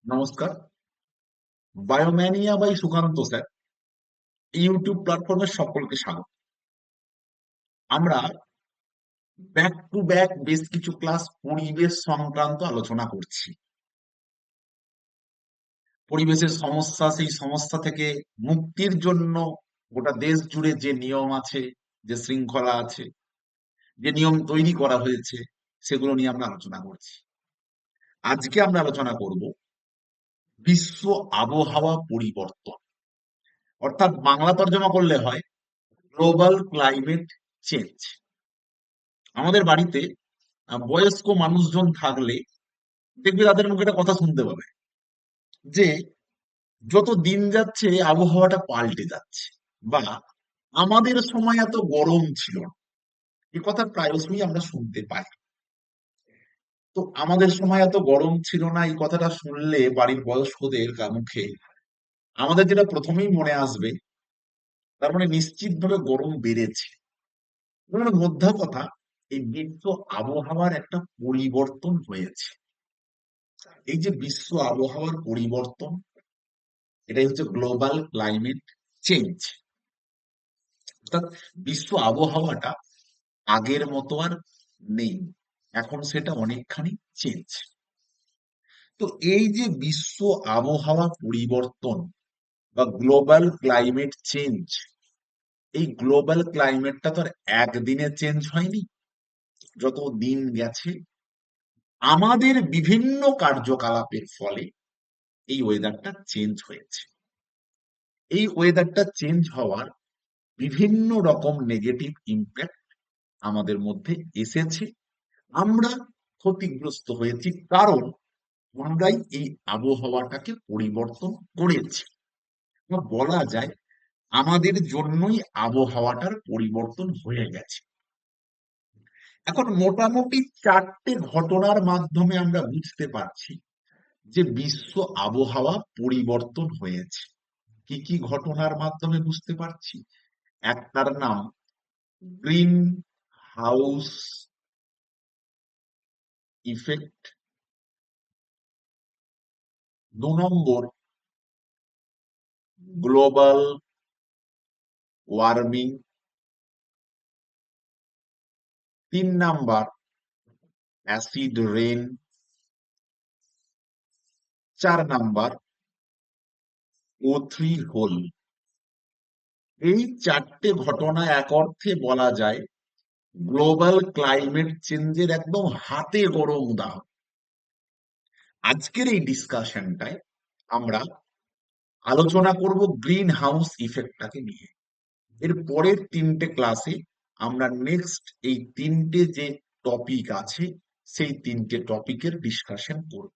নমস্কার। বায়োম্যানিয়া by Sukanta sir YouTube প্ল্যাটফর্মে সকলকে স্বাগত। আমরা ব্যাক টু ব্যাক বেশ কিছু ক্লাস পরিবেশ সংক্রান্ত আলোচনা করছি। পরিবেশের সমস্যা, সেই সমস্যা থেকে মুক্তির জন্য গোটা দেশ জুড়ে যে নিয়ম আছে, যে শৃঙ্খলা আছে, যে নিয়ম তৈরি করা হয়েছে, সেগুলো নিয়ে আমরা আলোচনা করছি। আজকে আমরা আলোচনা করব বিশ্ব আবহাওয়া পরিবর্তন, অর্থাৎ বাংলা তর্জমা করলে হয় গ্লোবাল ক্লাইমেট চেঞ্জ। আমাদের বাড়িতে বয়স্ক মানুষজন থাকলে দেখবে তাদের মুখে একটা কথা শুনতে পাবে যে যত দিন যাচ্ছে আবহাওয়াটা পাল্টে যাচ্ছে, বা আমাদের সময় এত গরম ছিল না। এই কথা প্রায়শই আমরা শুনতে পাই। তো আমাদের সময় এত গরম ছিল না, এই কথাটা শুনলে বাড়ির বয়স্কদের মুখে আমাদের যেটা প্রথমেই মনে আসবে, তার মানে নিশ্চিতভাবে গরম বেড়েছে। মানে মোদ্দা কথা, এই বিশ্ব আবহাওয়ার একটা পরিবর্তন হয়েছে। এই যে বিশ্ব আবহাওয়ার পরিবর্তন, এটাই হচ্ছে গ্লোবাল ক্লাইমেট চেঞ্জ। অর্থাৎ বিশ্ব আবহাওয়াটা আগের মতো আর নেই, এখন সেটা অনেকখানি চেঞ্জ। তো এই যে বিশ্ব আবহাওয়া পরিবর্তন বা গ্লোবাল ক্লাইমেট চেঞ্জ, এই গ্লোবাল ক্লাইমেটটা তো আর একদিনে চেঞ্জ হয়নি। যত দিন গেছে আমাদের বিভিন্ন কার্যকলাপের ফলে এই ওয়েদারটা চেঞ্জ হয়েছে। এই ওয়েদারটা চেঞ্জ হওয়ার বিভিন্ন রকম নেগেটিভ ইম্প্যাক্ট আমাদের মধ্যে এসেছে। আমরা ক্ষতিগ্রস্ত হয়েছি, কারণ আমরাই এই আবহাওয়াটাকে পরিবর্তন করেছি। বা বলা যায় আমাদের জন্যই আবহাওয়াটার পরিবর্তন হয়ে গেছে। এখন মোটামুটি চারটে ঘটনার মাধ্যমে আমরা বুঝতে পারছি যে বিশ্ব আবহাওয়া পরিবর্তন হয়েছে। কি কি ঘটনার মাধ্যমে বুঝতে পারছি? একটার নাম greenhouse effect, 2 number global warming, 3 number acid rain, 4 number O3 hole. এই চারটে ঘটনা এক অর্থে বলা যায় গ্লোবাল ক্লাইমেট চেঞ্জের একদম হাতে গড়ো উদাহরণ। আজকের এই ডিসকাশনটায় আমরা আলোচনা করব গ্রিন হাউস ইফেক্টটাকে নিয়ে। এর পরের 3টে ক্লাসে আমরা নেক্সট এই 3টে যে টপিক আছে সেই 3টে টপিকের ডিসকাশন করব।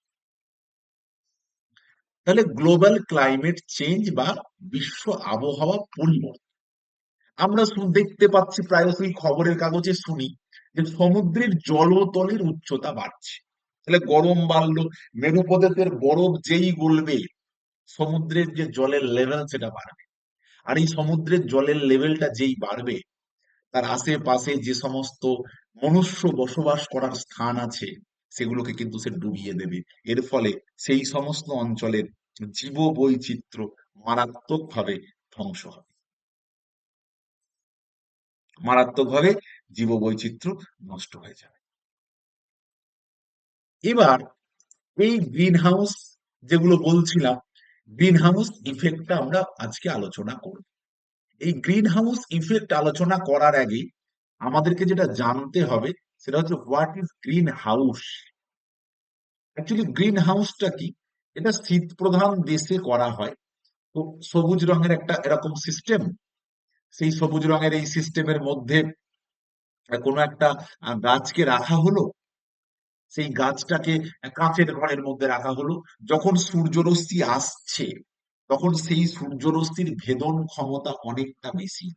তাহলে গ্লোবাল ক্লাইমেট চেঞ্জ বা বিশ্ব আবহাওয়া পরিবর্তন, আমরা দেখতে পাচ্ছি প্রায়শই খবরের কাগজে শুনি যে সমুদ্রের জলতলের উচ্চতা বাড়ছে। তাহলে গরম বাড়লো, মেরুপ্রদেশের বরফ যেই গলবে সমুদ্রের যে জলের লেভেল সেটা বাড়বে। আর এই সমুদ্রের জলের লেভেলটা যেই বাড়বে, তার আশেপাশে যে সমস্ত মনুষ্য বসবাস করার স্থান আছে সেগুলোকে কিন্তু সে ডুবিয়ে দেবে। এর ফলে সেই সমস্ত অঞ্চলের জীব বৈচিত্র্য মারাত্মকভাবে ধ্বংস হবে, মারাত্মকভাবে জীব বৈচিত্র্য নষ্ট হয়ে যাবে। এবার এই গ্রিন হাউস যেগুলো বলছিলাম, গ্রিন হাউস ইফেক্টটা আমরা আজকে আলোচনা করব। এই গ্রিন হাউস ইফেক্ট আলোচনা করার আগে আমাদেরকে যেটা জানতে হবে সেটা হচ্ছে what is greenhouse. Actually green হাউসটা কি? এটা শীত প্রধান দেশে করা হয়। তো সবুজ রঙের একটা এরকম সিস্টেম, সেই সবুজ রঙের এই সিস্টেমের মধ্যে কোনো একটা গাছকে রাখা হলো, সেই গাছটাকে কাঁচের ঘরের মধ্যে রাখা হলো। যখন সূর্যরশ্মি আসছে তখন সেই সূর্যরশ্মির ভেদন ক্ষমতা অনেকটা বেশি,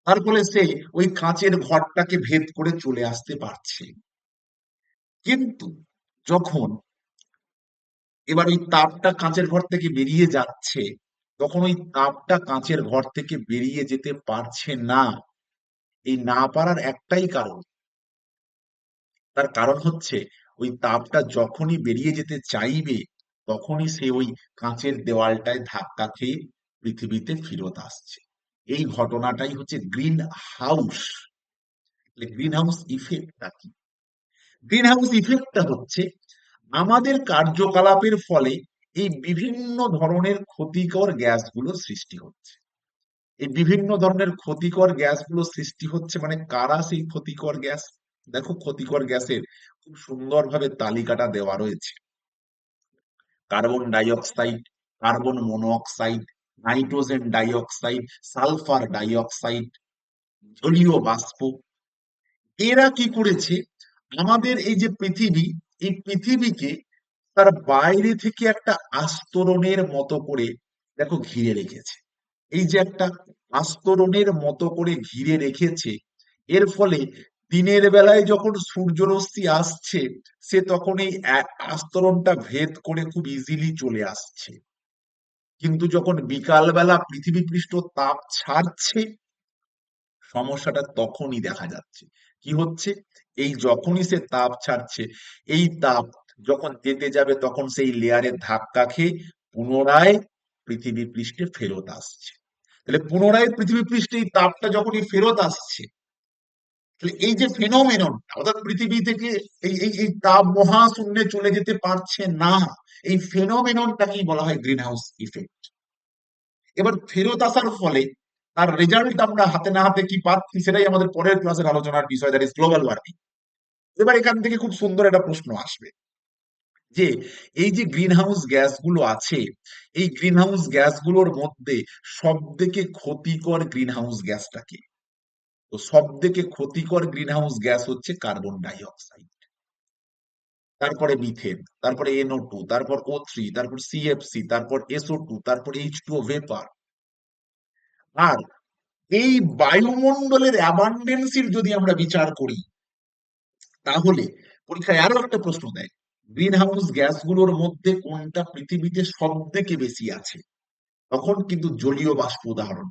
তার ফলে সে ওই কাঁচের ঘরটাকে ভেদ করে চলে আসতে পারছে। কিন্তু যখন এবার ওই তাপটা কাঁচের ঘর থেকে বেরিয়ে যাচ্ছে, তখন ওই তাপটা কাঁচের ঘর থেকে বেরিয়ে যেতে পারছে না। এই না পারার একটাই কারণ, তার কারণ হচ্ছে ওই তাপটা যখনই বেরিয়ে যেতে চাইবে তখনই সে ওই কাঁচের দেওয়ালটায় ধাক্কা খেয়ে পৃথিবীতে ফেরত আসছে। এই ঘটনাটাই হচ্ছে গ্রিন হাউস। গ্রিন হাউস ইফেক্টটা কি? গ্রিন হাউস ইফেক্টটা হচ্ছে আমাদের কার্যকলাপের ফলে এই বিভিন্ন ধরনের ক্ষতিকর গ্যাসগুলো সৃষ্টি হচ্ছে। এই বিভিন্ন ধরনের ক্ষতিকর গ্যাসগুলো সৃষ্টি হচ্ছে মানে কারা সেই ক্ষতিকর গ্যাস? দেখো, ক্ষতিকর গ্যাসের খুব সুন্দরভাবে তালিকাটা দেওয়া রয়েছে। Carbon die oxide, carbon monoxide, nitrogen die oxide, sulphur die oxide, জলীয় বাষ্প। এরা কি করেছে, আমাদের এই যে পৃথিবী, এই পৃথিবীকে তার বাইরে থেকে একটা আস্তরণের মতো করে দেখো ঘিরে রেখেছে। এই যে একটা আস্তরণের মতো করে ঘিরে রেখেছে, এর ফলে দিনের বেলায় যখন সূর্যরশ্মি আসছে, সে তখন এই আস্তরণটা ভেদ করে খুব ইজিলি চলে আসছে। কিন্তু যখন বিকালবেলা পৃথিবী পৃষ্ঠ তাপ ছাড়ছে, সমস্যাটা তখনই দেখা যাচ্ছে। কি হচ্ছে? এই যখনই সে তাপ ছাড়ছে, এই তাপ যখন যেতে যাবে তখন সেই লেয়ারের ধাক্কা খেয়ে পুনরায় পৃথিবী পৃষ্ঠে ফেরত আসছে। তাহলে পুনরায় পৃথিবী পৃষ্ঠে এই তাপটা যখনই ফেরত আসছে, তাহলে এই যে ফেনোমেনন, অর্থাৎ পৃথিবী থেকে এই এই এই তাপ মহাশূন্যে চলে যেতে পারছে না, এই ফেনোমেননটাকেই বলা হয় গ্রিন হাউস ইফেক্ট। এবার ফেরত আসার ফলে তার রেজাল্ট আমরা হাতে না হাতে কি পাচ্ছি, সেটাই আমাদের পরের ক্লাসের আলোচনার বিষয়, দ্যাট ইজ গ্লোবাল ওয়ার্মিং। এবার এখান থেকে খুব সুন্দর একটা প্রশ্ন আসবে যে এই যে গ্রিন হাউস গ্যাসগুলো আছে, এই গ্রিন হাউস গ্যাসগুলোর মধ্যে সব থেকে ক্ষতিকর গ্রিন হাউস গ্যাসটা কি? তো সব থেকে ক্ষতিকর গ্রিন হাউস গ্যাস হচ্ছে কার্বন ডাই অক্সাইড, তারপরে মিথেন, তারপরে NO2, তারপর O3, তারপর CFC, তারপর SO2, তারপর H2O ভেপার। আর এই বায়ুমণ্ডলের অ্যাবান্ডেন্সির যদি আমরা বিচার করি, তাহলে পরীক্ষায় আরো একটা প্রশ্ন দেয়, গ্রিন হাউস গ্যাসগুলোর মধ্যে কোনটা পৃথিবীতে সব থেকে বেশি আছে? তখন কিন্তু জলীয় বাষ্প উদাহরণ।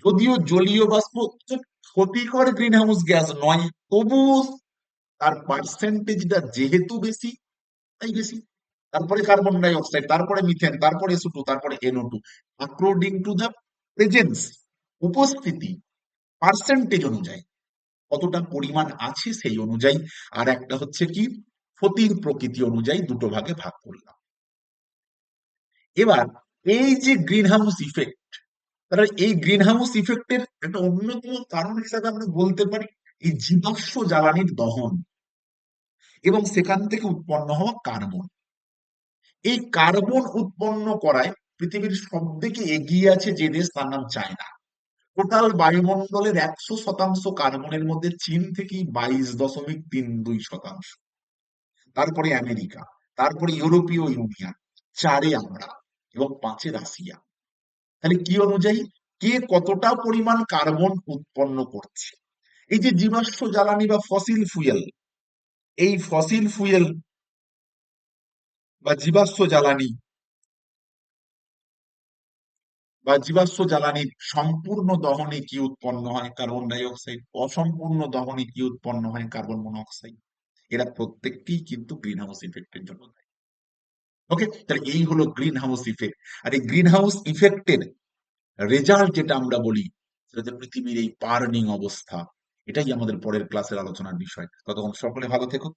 যদিও জলীয় বাষ্প ক্ষতিকর গ্রিন হাউস গ্যাস নয়, তবু তার পার্সেন্টেজটা যেহেতু বেশি, তাই বেশি। তারপরে কার্বন ডাই অক্সাইড, তারপরে মিথেন, তারপরে SO2, তারপরে NO2, according to the presence, উপস্থিতি, পার্সেন্টেজ অনুযায়ী কতটা পরিমাণ আছে সেই অনুযায়ী। আর একটা হচ্ছে কি, ক্ষতির প্রকৃতি অনুযায়ী দুটো ভাগে ভাগ করলাম। এবার এই যে গ্রিন হাউস ইফেক্ট, তাহলে এই গ্রিন হাউস ইফেক্টের একটা অন্যতম কারণ হিসাবে আমরা বলতে পারি এই জীবাশ্ম জ্বালানির দহন এবং সেখান থেকে উৎপন্ন হওয়া কার্বন। এই কার্বন উৎপন্ন করায় পৃথিবীর সব থেকে এগিয়ে আছে যে দেশ, তার নাম চায়না। টোটাল বায়ুমণ্ডলের 100% কার্বনের মধ্যে চীন থেকেই 22.32%। তারপরে আমেরিকা, তারপরে ইউরোপীয় ইউনিয়ন, 4-এ আমরা, এবং 5-এ রাশিয়া। তাহলে কি অনুযায়ী কে কতটা পরিমাণ কার্বন উৎপন্ন করছে? এই যে জীবাশ্ম জ্বালানি বা ফসিল ফুয়েল, এই ফসিল ফুয়েল বা জীবাশ্ম জ্বালানি জীবাশ্ম জ্বালানির সম্পূর্ণ দহনে কি উৎপন্ন হয়? Carbon die oxide. অসম্পূর্ণ দহনে কি উৎপন্ন হয়? Carbon monoxide. এরা প্রত্যেকটি কিন্তু গ্রিন হাউস ইফেক্টের জন্য দায়ী। ওকে, তাহলে এই হলো গ্রিন হাউস ইফেক্ট। আর এই গ্রিন হাউস ইফেক্টের রেজাল্ট যেটা আমরা বলি, সেটা হচ্ছে পৃথিবীর এই বার্নিং অবস্থা। এটাই আমাদের পরের ক্লাসের আলোচনার বিষয়। ততক্ষণ সকলে ভালো থেকো।